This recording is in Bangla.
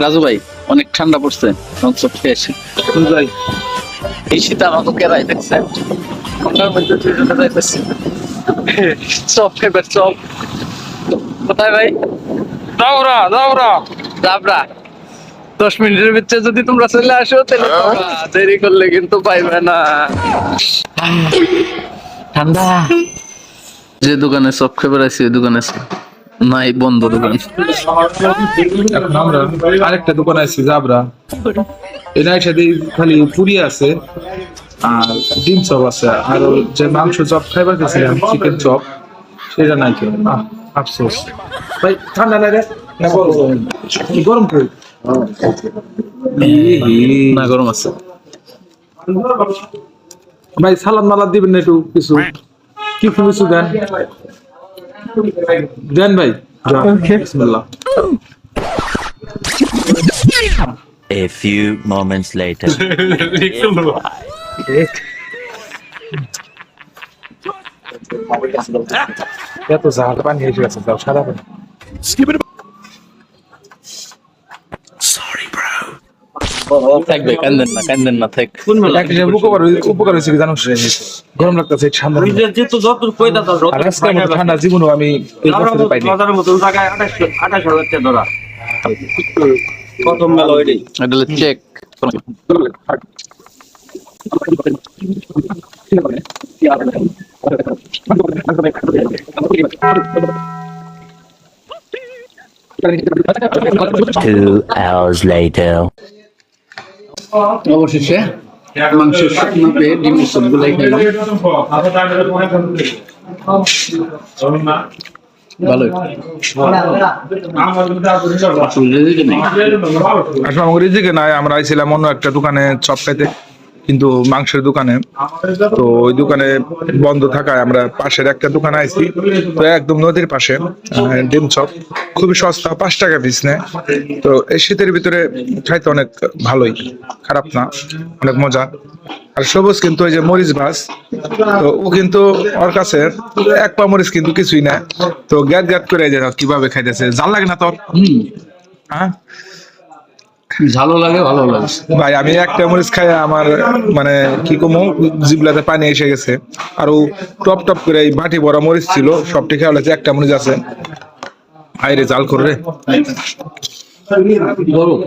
রাজু ভাই অনেক ঠান্ডা পড়ছে, চপ খেয়ে আসি। ভাই এই শীতে আমাকে কেরাই দেখছে, ঠান্ডার মধ্যে দুজনে যাইতেছি চপ খেবে। চপ কোথায় ভাই? দাওরা দাওরা দাবরা। 10 মিনিটের ভিতরে যদি তোমরা চলে আসো তাহলে পাবা, দেরি করলে কিন্তু পাইবে না। ঠান্ডা। যে দোকানে চপ খেয়ে বেড়াইছি ওই দোকানে নাই, বন্ধ দোকান। এখন আমরা আরেকটা দোকান আছে জাবরা, এটার সাথে খালি পুরি আছে আর ডিম চপ আছে, আর ওই যে মাংস চপ খাইবার গেছিলাম চিকেন চপ সেটা নাই কেউ। আফসোস ভাই, ঠান্ডা লাগে না গরম? গরম করে না, গরম আছে ভাই। সালাদ মালাদ দিবেন না একটু, কিছু কিছু দেন দেন ভাই। বিসমিল্লাহ। A few moments later. এত ঝাল পানি এসে গেছে, দাও সারা পানি। থাকবে, কান্দেন না, কান্দেন না, থাক। একটা উপকার হয়েছে কি জানো, গরম লাগতেছে, ঠান্ডা আর আজকের মতো ঠান্ডা জীবনও আমি এই বছরে পাইনি। এটা হলো চেক। Two hours later. অবশেষে মাংসের শুকনো পেয়ে ডিমের চপ গুলাই খাইলাম, ভালোই। আসলে আসলে আমাকে রিজিকে নাই, আমরা আইছিলাম অন্য একটা দোকানে চপ খাইতে, কিন্তু মাংসের দোকানে, তো ওই দোকানে বন্ধ থাকায় আমরা পাশের একটা দোকানে আইছি, তো একদম নদীর পাশে। ডিম চপ খুবই সস্তা, 5 টাকা পিস নেয়। তো এই শীতের ভিতরে খাইতে অনেক ভালোই, খারাপ না, অনেক মজা। আর সবুজ কিন্তু ওই যে মরিচ ভাজ, তো ও কিন্তু ওর কাছে 1 পা মরিচ কিন্তু কিছুই না, তো গ্যাট গ্যাট করে যে কিভাবে খাইতেছে। জাল লাগে না তোর? হ্যাঁ ঝালও লাগে, ভালো লাগে। ভাই, আমি একটা মরিচ খাই আমার মানে কি কমো, জিবলাতে পানি এসে গেছে। আর ও টপ টপ করে এই বাটি ভরা মরিচ ছিল, সবটি খেয়াল আছে, একটা মরিচ আছে। আইরে জাল করে গরম।